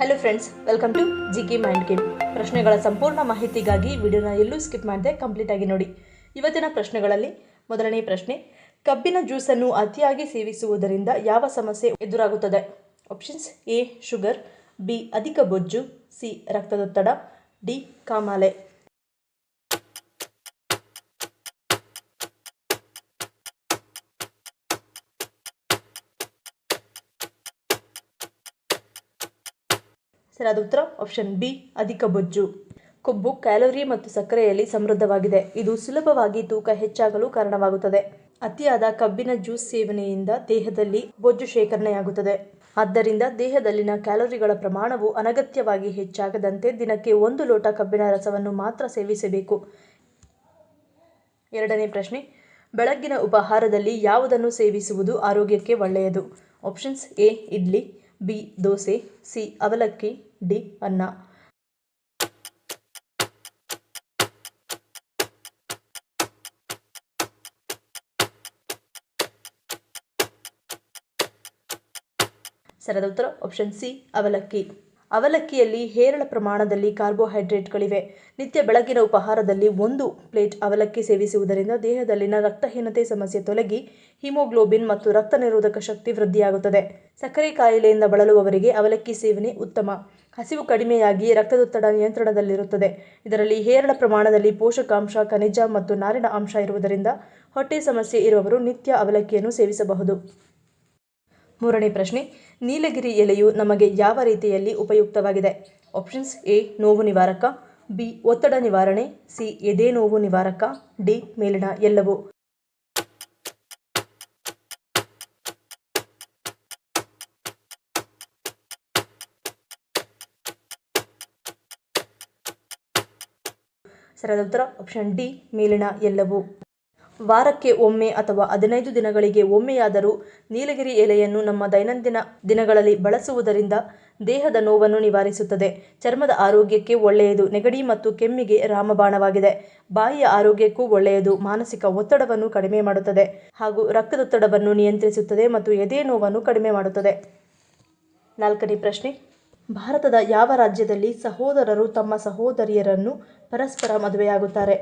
Hello friends, welcome to GK mind game. ಪ್ರಶ್ನೆಗಳ ಸಂಪೂರ್ಣ ಮಾಹಿತಿಗಾಗಿ ವಿಡಿಯೋನ ಎಲ್ಲೂ ಸ್ಕಿಪ್ ಮಾಡದೆ ಕಂಪ್ಲೀಟ್ ಆಗಿ ನೋಡಿ. ಇವತ್ತಿನ ಪ್ರಶ್ನೆಗಳಲ್ಲಿ ಮೊದಲನೇ ಪ್ರಶ್ನೆ, ಕಬ್ಬಿನ ಜ್ಯೂಸನ್ನು ಅತಿಯಾಗಿ ಸೇವಿಸುವುದರಿಂದ ಯಾವ ಸಮಸ್ಯೆ ಎದುರಾಗುತ್ತದೆ? ಆಪ್ಷನ್ಸ್: ಎ ಶುಗರ್, ಬಿ ಅಧಿಕ ಬೊಜ್ಜು, ಸಿ ರಕ್ತದೊತ್ತಡ, ಡಿ ಕಾಮಾಲೆ. ಸರಿಯಾದ ಉತ್ತರ ಆಪ್ಷನ್ ಬಿ ಅಧಿಕ ಬೊಜ್ಜು. ಕೊಬ್ಬು ಕ್ಯಾಲೋರಿ ಮತ್ತು ಸಕ್ಕರೆಯಲ್ಲಿ ಸಮೃದ್ಧವಾಗಿದೆ. ಇದು ಸುಲಭವಾಗಿ ತೂಕ ಹೆಚ್ಚಾಗಲು ಕಾರಣವಾಗುತ್ತದೆ. ಅತಿಯಾದ ಕಬ್ಬಿನ ಜ್ಯೂಸ್ ಸೇವನೆಯಿಂದ ದೇಹದಲ್ಲಿ ಬೊಜ್ಜು ಶೇಖರಣೆಯಾಗುತ್ತದೆ. ಆದ್ದರಿಂದ ದೇಹದಲ್ಲಿನ ಕ್ಯಾಲೋರಿಗಳ ಪ್ರಮಾಣವು ಅನಗತ್ಯವಾಗಿ ಹೆಚ್ಚಾಗದಂತೆ ದಿನಕ್ಕೆ 1 ಲೋಟ ಕಬ್ಬಿನ ರಸವನ್ನು ಮಾತ್ರ ಸೇವಿಸಬೇಕು. ಎರಡನೇ ಪ್ರಶ್ನೆ, ಬೆಳಗ್ಗಿನ ಉಪಹಾರದಲ್ಲಿ ಯಾವುದನ್ನು ಸೇವಿಸುವುದು ಆರೋಗ್ಯಕ್ಕೆ ಒಳ್ಳೆಯದು? Options: A idli, B dosa, C ಅವಲಕ್ಕಿ, ಡಿ ಅನ್ನ. ಸರಿಯಾದ ಉತ್ತರ ಆಪ್ಷನ್ ಸಿ ಅವಲಕ್ಕಿ. ಅವಲಕ್ಕಿಯಲ್ಲಿ ಹೇರಳ ಪ್ರಮಾಣದಲ್ಲಿ ಕಾರ್ಬೋಹೈಡ್ರೇಟ್ಗಳಿವೆ. ನಿತ್ಯ ಬೆಳಗಿನ ಉಪಹಾರದಲ್ಲಿ 1 ಪ್ಲೇಟ್ ಅವಲಕ್ಕಿ ಸೇವಿಸುವುದರಿಂದ ದೇಹದಲ್ಲಿನ ರಕ್ತಹೀನತೆ ಸಮಸ್ಯೆ ತೊಲಗಿ ಹಿಮೋಗ್ಲೋಬಿನ್ ಮತ್ತು ರಕ್ತ ನಿರೋಧಕ ಶಕ್ತಿ ವೃದ್ಧಿಯಾಗುತ್ತದೆ. ಸಕ್ಕರೆ ಕಾಯಿಲೆಯಿಂದ ಬಳಲುವವರಿಗೆ ಅವಲಕ್ಕಿ ಸೇವನೆ ಉತ್ತಮ. ಹಸಿವು ಕಡಿಮೆಯಾಗಿ ರಕ್ತದೊತ್ತಡ ನಿಯಂತ್ರಣದಲ್ಲಿರುತ್ತದೆ. ಇದರಲ್ಲಿ ಹೇರಳ ಪ್ರಮಾಣದಲ್ಲಿ ಪೋಷಕಾಂಶ, ಖನಿಜ ಮತ್ತು ನಾರಿನ ಅಂಶ ಇರುವುದರಿಂದ ಹೊಟ್ಟೆ ಸಮಸ್ಯೆ ಇರುವವರು ನಿತ್ಯ ಅವಲಕ್ಕಿಯನ್ನು ಸೇವಿಸಬಹುದು. ಮೂರನೇ ಪ್ರಶ್ನೆ, ನೀಲಗಿರಿ ಎಲೆಯು ನಮಗೆ ಯಾವ ರೀತಿಯಲ್ಲಿ ಉಪಯುಕ್ತವಾಗಿದೆ? ಆಪ್ಷನ್ಸ್: ಎ ನೋವು ನಿವಾರಕ, ಬಿ ಒತ್ತಡ ನಿವಾರಣೆ, ಸಿ ಎದೆ ನೋವು ನಿವಾರಕ, ಡಿ ಮೇಲಿನ ಎಲ್ಲವೂ. ಸರಿಯಾದ ಉತ್ತರ ಆಪ್ಷನ್ ಡಿ ಮೇಲಿನ ಎಲ್ಲವೂ. ವಾರಕ್ಕೆ ಒಮ್ಮೆ ಅಥವಾ 15 ದಿನಗಳಿಗೆ ಒಮ್ಮೆಯಾದರೂ ನೀಲಗಿರಿ ಎಲೆಯನ್ನು ನಮ್ಮ ದೈನಂದಿನ ದಿನಗಳಲ್ಲಿ ಬಳಸುವುದರಿಂದ ದೇಹದ ನೋವನ್ನು ನಿವಾರಿಸುತ್ತದೆ. ಚರ್ಮದ ಆರೋಗ್ಯಕ್ಕೆ ಒಳ್ಳೆಯದು. ನೆಗಡಿ ಮತ್ತು ಕೆಮ್ಮಿಗೆ ರಾಮಬಾಣವಾಗಿದೆ. ಬಾಯಿಯ ಆರೋಗ್ಯಕ್ಕೂ ಒಳ್ಳೆಯದು. ಮಾನಸಿಕ ಒತ್ತಡವನ್ನು ಕಡಿಮೆ ಮಾಡುತ್ತದೆ ಹಾಗೂ ರಕ್ತದೊತ್ತಡವನ್ನು ನಿಯಂತ್ರಿಸುತ್ತದೆ ಮತ್ತು ಎದೆ ನೋವನ್ನು ಕಡಿಮೆ ಮಾಡುತ್ತದೆ. ನಾಲ್ಕನೇ ಪ್ರಶ್ನೆ, ಭಾರತದ ಯಾವ ರಾಜ್ಯದಲ್ಲಿ ಸಹೋದರರು ತಮ್ಮ ಸಹೋದರಿಯರನ್ನು ಪರಸ್ಪರ ಮದುವೆಯಾಗುತ್ತಾರೆ?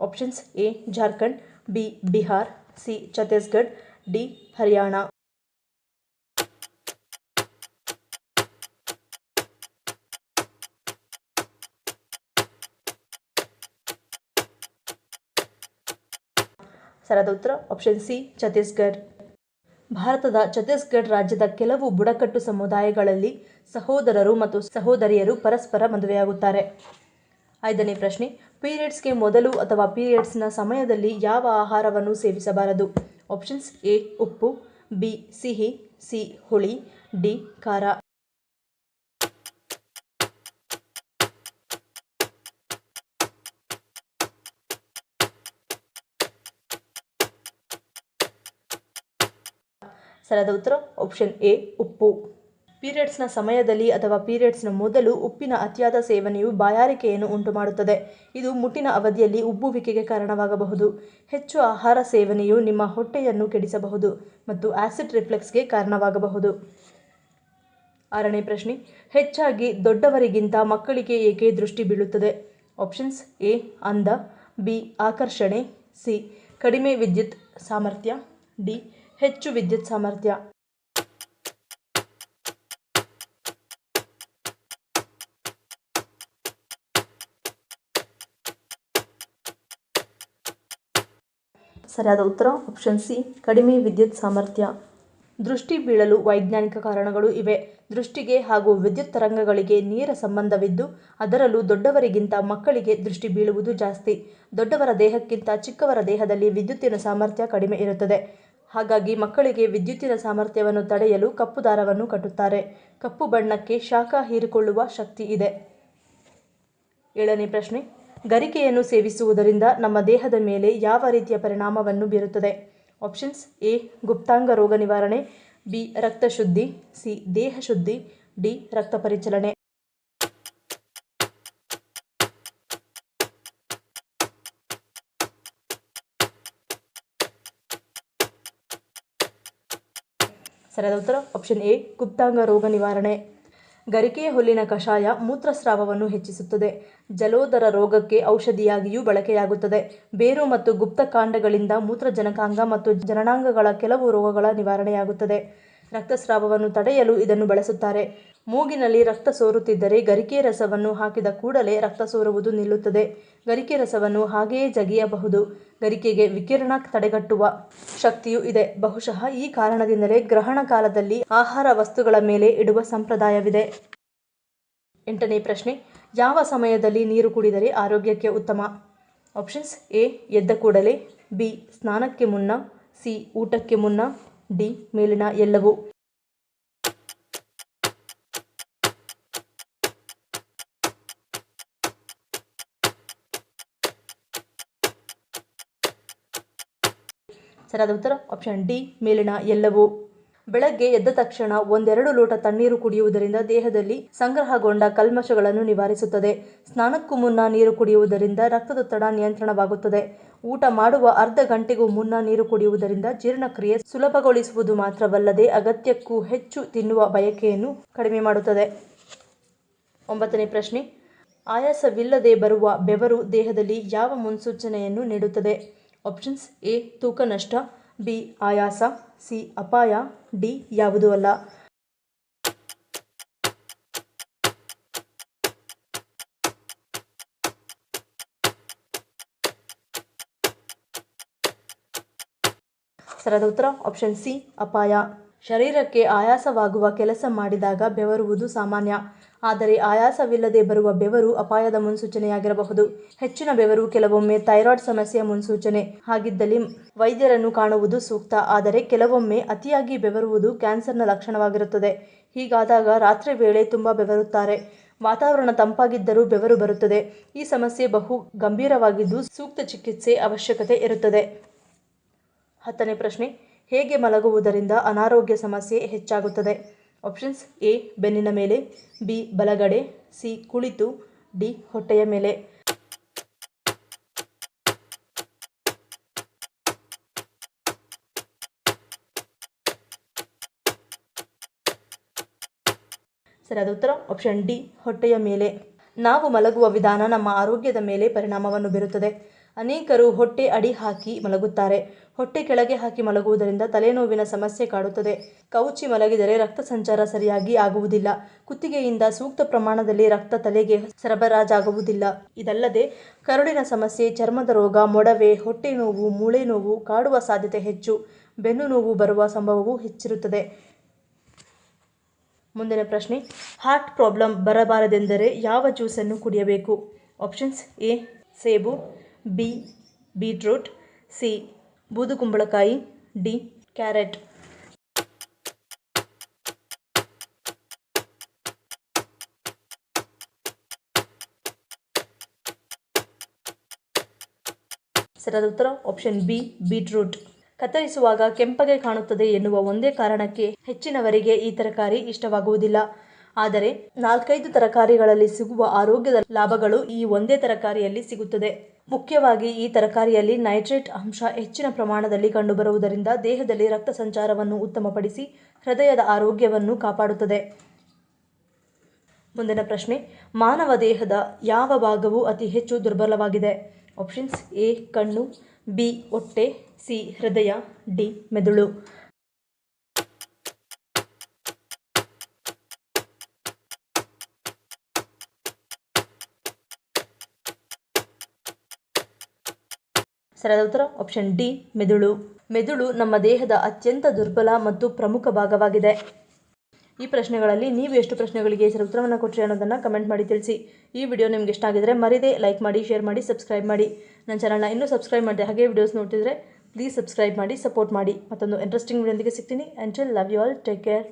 Options: A Jharkhand, B Bihar, C Chhattisgarh, D Haryana. ಸರಿಯಾದ ಉತ್ತರ ಆಪ್ಷನ್ ಸಿ ಛತ್ತೀಸ್ಗಢ. ಭಾರತದ ಛತ್ತೀಸ್ಗಢ ರಾಜ್ಯದ ಕೆಲವು ಬುಡಕಟ್ಟು ಸಮುದಾಯಗಳಲ್ಲಿ ಸಹೋದರರು ಮತ್ತು ಸಹೋದರಿಯರು ಪರಸ್ಪರ ಮದುವೆಯಾಗುತ್ತಾರೆ. ಐದನೇ ಪ್ರಶ್ನೆ, ಪೀರಿಯಡ್ಸ್ಗೆ ಮೊದಲು ಅಥವಾ ಪೀರಿಯಡ್ಸ್ನ ಸಮಯದಲ್ಲಿ ಯಾವ ಆಹಾರವನ್ನು ಸೇವಿಸಬಾರದು? ಆಪ್ಷನ್ಸ್: ಎ ಉಪ್ಪು, ಬಿ ಸಿಹಿ, ಸಿ ಹುಳಿ, ಡಿ ಖಾರ. ಸರಿಯಾದ ಉತ್ತರ ಆಪ್ಷನ್ ಎ ಉಪ್ಪು. ಪೀರಿಯಡ್ಸ್ನ ಸಮಯದಲ್ಲಿ ಅಥವಾ ಪೀರಿಯಡ್ಸ್ನ ಮೊದಲು ಉಪ್ಪಿನ ಅತಿಯಾದ ಸೇವನೆಯು ಬಾಯಾರಿಕೆಯನ್ನು ಉಂಟುಮಾಡುತ್ತದೆ. ಇದು ಮುಟ್ಟಿನ ಅವಧಿಯಲ್ಲಿ ಉಬ್ಬುವಿಕೆಗೆ ಕಾರಣವಾಗಬಹುದು. ಹೆಚ್ಚು ಆಹಾರ ಸೇವನೆಯು ನಿಮ್ಮ ಹೊಟ್ಟೆಯನ್ನು ಕೆಡಿಸಬಹುದು ಮತ್ತು ಆಸಿಡ್ ರಿಫ್ಲೆಕ್ಸ್ಗೆ ಕಾರಣವಾಗಬಹುದು. ಆರನೇ ಪ್ರಶ್ನೆ, ಹೆಚ್ಚಾಗಿ ದೊಡ್ಡವರಿಗಿಂತ ಮಕ್ಕಳಿಗೆ ಏಕೆ ದೃಷ್ಟಿ ಬೀಳುತ್ತದೆ? ಆಪ್ಷನ್ಸ್: ಎ ಅಂದ, ಬಿ ಆಕರ್ಷಣೆ, ಸಿ ಕಡಿಮೆ ವಿದ್ಯುತ್ ಸಾಮರ್ಥ್ಯ, ಡಿ ಹೆಚ್ಚು ವಿದ್ಯುತ್ ಸಾಮರ್ಥ್ಯ. ಸರಿಯಾದ ಉತ್ತರ ಆಪ್ಷನ್ ಸಿ ಕಡಿಮೆ ವಿದ್ಯುತ್ ಸಾಮರ್ಥ್ಯ. ದೃಷ್ಟಿ ಬೀಳಲು ವೈಜ್ಞಾನಿಕ ಕಾರಣಗಳು ಇವೆ. ದೃಷ್ಟಿಗೆ ಹಾಗೂ ವಿದ್ಯುತ್ ತರಂಗಗಳಿಗೆ ನೇರ ಸಂಬಂಧವಿದ್ದು, ಅದರಲ್ಲೂ ದೊಡ್ಡವರಿಗಿಂತ ಮಕ್ಕಳಿಗೆ ದೃಷ್ಟಿ ಬೀಳುವುದು ಜಾಸ್ತಿ. ದೊಡ್ಡವರ ದೇಹಕ್ಕಿಂತ ಚಿಕ್ಕವರ ದೇಹದಲ್ಲಿ ವಿದ್ಯುತ್ತಿನ ಸಾಮರ್ಥ್ಯ ಕಡಿಮೆ ಇರುತ್ತದೆ. ಹಾಗಾಗಿ ಮಕ್ಕಳಿಗೆ ವಿದ್ಯುತ್ತಿನ ಸಾಮರ್ಥ್ಯವನ್ನು ತಡೆಯಲು ಕಪ್ಪು ದಾರವನ್ನು ಕಟ್ಟುತ್ತಾರೆ. ಕಪ್ಪು ಬಣ್ಣಕ್ಕೆ ಶಾಖ ಹೀರಿಕೊಳ್ಳುವ ಶಕ್ತಿ ಇದೆ. ಏಳನೇ ಪ್ರಶ್ನೆ, ಗರಿಕೆಯನ್ನು ಸೇವಿಸುವುದರಿಂದ ನಮ್ಮ ದೇಹದ ಮೇಲೆ ಯಾವ ರೀತಿಯ ಪರಿಣಾಮವನ್ನು ಬೀರುತ್ತದೆ? ಆಪ್ಷನ್ಸ್: ಎ ಗುಪ್ತಾಂಗ ರೋಗ ನಿವಾರಣೆ, ಬಿ ರಕ್ತ ಶುದ್ಧಿ, ಸಿ ದೇಹ ಶುದ್ಧಿ, ಡಿ ರಕ್ತ ಪರಿಚಲನೆ. ಸರಿಯಾದ ಉತ್ತರ ಆಪ್ಷನ್ ಎ ಗುಪ್ತಾಂಗ ರೋಗ ನಿವಾರಣೆ. ಗರಿಕೆಯ ಹುಲ್ಲಿನ ಕಷಾಯ ಮೂತ್ರಸ್ರಾವವನ್ನು ಹೆಚ್ಚಿಸುತ್ತದೆ. ಜಲೋದರ ರೋಗಕ್ಕೆ ಔಷಧಿಯಾಗಿಯೂ ಬಳಕೆಯಾಗುತ್ತದೆ. ಬೇರು ಮತ್ತು ಗುಪ್ತಕಾಂಡಗಳಿಂದ ಮೂತ್ರಜನಕಾಂಗ ಮತ್ತು ಜನನಾಂಗಗಳ ಕೆಲವು ರೋಗಗಳ ನಿವಾರಣೆಯಾಗುತ್ತದೆ. ರಕ್ತಸ್ರಾವವನ್ನು ತಡೆಯಲು ಇದನ್ನು ಬಳಸುತ್ತಾರೆ. ಮೂಗಿನಲ್ಲಿ ರಕ್ತ ಸೋರುತ್ತಿದ್ದರೆ ಗರಿಕೆ ರಸವನ್ನು ಹಾಕಿದ ಕೂಡಲೇ ರಕ್ತ ಸೋರುವುದು ನಿಲ್ಲುತ್ತದೆ. ಗರಿಕೆ ರಸವನ್ನು ಹಾಗೆಯೇ ಜಗಿಯಬಹುದು. ಗರಿಕೆಗೆ ವಿಕಿರಣ ತಡೆಗಟ್ಟುವ ಶಕ್ತಿಯೂ ಇದೆ. ಬಹುಶಃ ಈ ಕಾರಣದಿಂದಲೇ ಗ್ರಹಣ ಕಾಲದಲ್ಲಿ ಆಹಾರ ವಸ್ತುಗಳ ಮೇಲೆ ಇಡುವ ಸಂಪ್ರದಾಯವಿದೆ. 8ನೇ ಪ್ರಶ್ನೆ, ಯಾವ ಸಮಯದಲ್ಲಿ ನೀರು ಕುಡಿದರೆ ಆರೋಗ್ಯಕ್ಕೆ ಉತ್ತಮ? Options: A. ಎದ್ದ ಕೂಡಲೇ, ಬಿ. ಸ್ನಾನಕ್ಕೆ ಮುನ್ನ, ಸಿ. ಊಟಕ್ಕೆ ಮುನ್ನ, ಡಿ. ಮೇಲಿನ ಎಲ್ಲವೂ. ಸರಿಯಾದ ಉತ್ತರ ಆಪ್ಷನ್ ಡಿ, ಮೇಲಿನ ಎಲ್ಲವೂ. ಬೆಳಗ್ಗೆ ಎದ್ದ ತಕ್ಷಣ 1-2 ಲೋಟ ತಣ್ಣೀರು ಕುಡಿಯುವುದರಿಂದ ದೇಹದಲ್ಲಿ ಸಂಗ್ರಹಗೊಂಡ ಕಲ್ಮಶಗಳನ್ನು ನಿವಾರಿಸುತ್ತದೆ. ಸ್ನಾನಕ್ಕೂ ಮುನ್ನ ನೀರು ಕುಡಿಯುವುದರಿಂದ ರಕ್ತದೊತ್ತಡ ನಿಯಂತ್ರಣವಾಗುತ್ತದೆ. ಊಟ ಮಾಡುವ ಅರ್ಧ ಗಂಟೆಗೂ ಮುನ್ನ ನೀರು ಕುಡಿಯುವುದರಿಂದ ಜೀರ್ಣಕ್ರಿಯೆ ಸುಲಭಗೊಳಿಸುವುದು ಮಾತ್ರವಲ್ಲದೆ ಅಗತ್ಯಕ್ಕೂ ಹೆಚ್ಚು ತಿನ್ನುವ ಬಯಕೆಯನ್ನು ಕಡಿಮೆ ಮಾಡುತ್ತದೆ. 9ನೇ ಪ್ರಶ್ನೆ, ಆಯಾಸವಿಲ್ಲದೆ ಬರುವ ಬೆವರು ದೇಹದಲ್ಲಿ ಯಾವ ಮುನ್ಸೂಚನೆಯನ್ನು ನೀಡುತ್ತದೆ? Options: A. ತೂಕ ನಷ್ಟ, ಬಿ. ಆಯಾಸ, ಸಿ. ಅಪಾಯ, ಡಿ. ಯಾವುದೂ ಅಲ್ಲ. ಸರಿಯಾದ ಉತ್ತರ ಆಪ್ಷನ್ ಸಿ, ಅಪಾಯ. ಶರೀರಕ್ಕೆ ಆಯಾಸವಾಗುವ ಕೆಲಸ ಮಾಡಿದಾಗ ಬೆವರುವುದು ಸಾಮಾನ್ಯ. ಆದರೆ ಆಯಾಸವಿಲ್ಲದೆ ಬರುವ ಬೆವರು ಅಪಾಯದ ಮುನ್ಸೂಚನೆಯಾಗಿರಬಹುದು. ಹೆಚ್ಚಿನ ಬೆವರು ಕೆಲವೊಮ್ಮೆ ಥೈರಾಯ್ಡ್ ಸಮಸ್ಯೆಯ ಮುನ್ಸೂಚನೆ. ಹಾಗಿದ್ದಲ್ಲಿ ವೈದ್ಯರನ್ನು ಕಾಣುವುದು ಸೂಕ್ತ. ಆದರೆ ಕೆಲವೊಮ್ಮೆ ಅತಿಯಾಗಿ ಬೆವರುವುದು ಕ್ಯಾನ್ಸರ್ನ ಲಕ್ಷಣವಾಗಿರುತ್ತದೆ. ಹೀಗಾದಾಗ ರಾತ್ರಿ ವೇಳೆ ತುಂಬ ಬೆವರುತ್ತಾರೆ. ವಾತಾವರಣ ತಂಪಾಗಿದ್ದರೂ ಬೆವರು ಬರುತ್ತದೆ. ಈ ಸಮಸ್ಯೆ ಬಹು ಗಂಭೀರವಾಗಿದ್ದು ಸೂಕ್ತ ಚಿಕಿತ್ಸೆ ಅವಶ್ಯಕತೆ ಇರುತ್ತದೆ. 10ನೇ ಪ್ರಶ್ನೆ, ಹೇಗೆ ಮಲಗುವುದರಿಂದ ಅನಾರೋಗ್ಯ ಸಮಸ್ಯೆ ಹೆಚ್ಚಾಗುತ್ತದೆ? Options: A. ಬೆನ್ನಿನ ಮೇಲೆ, ಬಿ. ಬಲಗಡೆ, ಸಿ. ಕುಳಿತು, ಡಿ. ಹೊಟ್ಟೆಯ ಮೇಲೆ. ಸರಿಯಾದ ಉತ್ತರ ಆಪ್ಷನ್ ಡಿ, ಹೊಟ್ಟೆಯ ಮೇಲೆ. ನಾವು ಮಲಗುವ ವಿಧಾನ ನಮ್ಮ ಆರೋಗ್ಯದ ಮೇಲೆ ಪರಿಣಾಮವನ್ನು ಬೀರುತ್ತದೆ. ಅನೇಕರು ಹೊಟ್ಟೆ ಅಡಿ ಹಾಕಿ ಮಲಗುತ್ತಾರೆ. ಹೊಟ್ಟೆ ಕೆಳಗೆ ಹಾಕಿ ಮಲಗುವುದರಿಂದ ತಲೆನೋವಿನ ಸಮಸ್ಯೆ ಕಾಡುತ್ತದೆ. ಕವುಚಿ ಮಲಗಿದರೆ ರಕ್ತ ಸಂಚಾರ ಸರಿಯಾಗಿ ಆಗುವುದಿಲ್ಲ. ಕುತ್ತಿಗೆಯಿಂದ ಸೂಕ್ತ ಪ್ರಮಾಣದಲ್ಲಿ ರಕ್ತ ತಲೆಗೆ ಸರಬರಾಜಾಗುವುದಿಲ್ಲ. ಇದಲ್ಲದೆ ಕರುಳಿನ ಸಮಸ್ಯೆ, ಚರ್ಮದ ರೋಗ, ಮೊಡವೆ, ಹೊಟ್ಟೆ ನೋವು, ಮೂಳೆ ನೋವು ಕಾಡುವ ಸಾಧ್ಯತೆ ಹೆಚ್ಚು. ಬೆನ್ನು ನೋವು ಬರುವ ಸಂಭವವೂ ಹೆಚ್ಚಿರುತ್ತದೆ. ಮುಂದಿನ ಪ್ರಶ್ನೆ, ಹಾರ್ಟ್ ಪ್ರಾಬ್ಲಮ್ ಬರಬಾರದೆಂದರೆ ಯಾವ ಜ್ಯೂಸನ್ನು ಕುಡಿಯಬೇಕು? Options: A. ಸೇಬು, ಬಿ. Beetroot, C. ಬೂದುಕುಂಬಳಕಾಯಿ, ಡಿ. ಕ್ಯಾರೆಟ್. ಸರಿಯಾದ ಉತ್ತರ ಆಪ್ಷನ್ ಬಿ, ಬೀಟ್ರೂಟ್. ಕತ್ತರಿಸುವಾಗ ಕೆಂಪಗೆ ಕಾಣುತ್ತದೆ ಎನ್ನುವ ಒಂದೇ ಕಾರಣಕ್ಕೆ ಹೆಚ್ಚಿನವರಿಗೆ ಈ ತರಕಾರಿ ಇಷ್ಟವಾಗುವುದಿಲ್ಲ. ಆದರೆ 4-5 ತರಕಾರಿಗಳಲ್ಲಿ ಸಿಗುವ ಆರೋಗ್ಯದ ಲಾಭಗಳು ಈ ಒಂದೇ ತರಕಾರಿಯಲ್ಲಿ ಸಿಗುತ್ತದೆ. ಮುಖ್ಯವಾಗಿ ಈ ತರಕಾರಿಯಲ್ಲಿ ನೈಟ್ರೇಟ್ ಅಂಶ ಹೆಚ್ಚಿನ ಪ್ರಮಾಣದಲ್ಲಿ ಕಂಡುಬರುವುದರಿಂದ ದೇಹದಲ್ಲಿ ರಕ್ತ ಸಂಚಾರವನ್ನು ಉತ್ತಮಪಡಿಸಿ ಹೃದಯದ ಆರೋಗ್ಯವನ್ನು ಕಾಪಾಡುತ್ತದೆ. ಮುಂದಿನ ಪ್ರಶ್ನೆ, ಮಾನವ ದೇಹದ ಯಾವ ಭಾಗವು ಅತಿ ಹೆಚ್ಚು ದುರ್ಬಲವಾಗಿದೆ? Options: A. ಕಣ್ಣು, ಬಿ. ಹೊಟ್ಟೆ, ಸಿ. ಹೃದಯ, ಡಿ. ಮೆದುಳು. ಸರಿಯಾದ ಉತ್ತರ ಆಪ್ಷನ್ ಡಿ, ಮೆದುಳು. ಮೆದುಳು ನಮ್ಮ ದೇಹದ ಅತ್ಯಂತ ದುರ್ಬಲ ಮತ್ತು ಪ್ರಮುಖ ಭಾಗವಾಗಿದೆ. ಈ ಪ್ರಶ್ನೆಗಳಲ್ಲಿ ನೀವು ಎಷ್ಟು ಪ್ರಶ್ನೆಗಳಿಗೆ ಸರಿ ಉತ್ತರವನ್ನು ಕೊಟ್ಟರೆ ಅನ್ನೋದನ್ನು ಕಮೆಂಟ್ ಮಾಡಿ ತಿಳಿಸಿ. ಈ ವಿಡಿಯೋ ನಿಮ್ಗೆ ಇಷ್ಟ ಆಗಿದ್ರೆ ಮರಿದೇ ಲೈಕ್ ಮಾಡಿ, ಶೇರ್ ಮಾಡಿ, ಸಬ್ಸ್ಕ್ರೈಬ್ ಮಾಡಿ. ನನ್ನ ಚಾನಲ್ನ ಇನ್ನೂ ಸಬ್ಸ್ಕ್ರೈಬ್ ಮಾಡಿದೆ ಹಾಗೆ ವಿಡಿಯೋಸ್ ನೋಡ್ತಿದ್ರೆ ಪ್ಲೀಸ್ ಸಬ್ಸ್ಕ್ರೈಬ್ ಮಾಡಿ, ಸಪೋರ್ಟ್ ಮಾಡಿ. ಮತ್ತೊಂದು ಇಂಟ್ರೆಸ್ಟಿಂಗ್ ವಿಡಿಯೋದೊಂದಿಗೆ ಸಿಗ್ತೀನಿ. Until love you all, take care.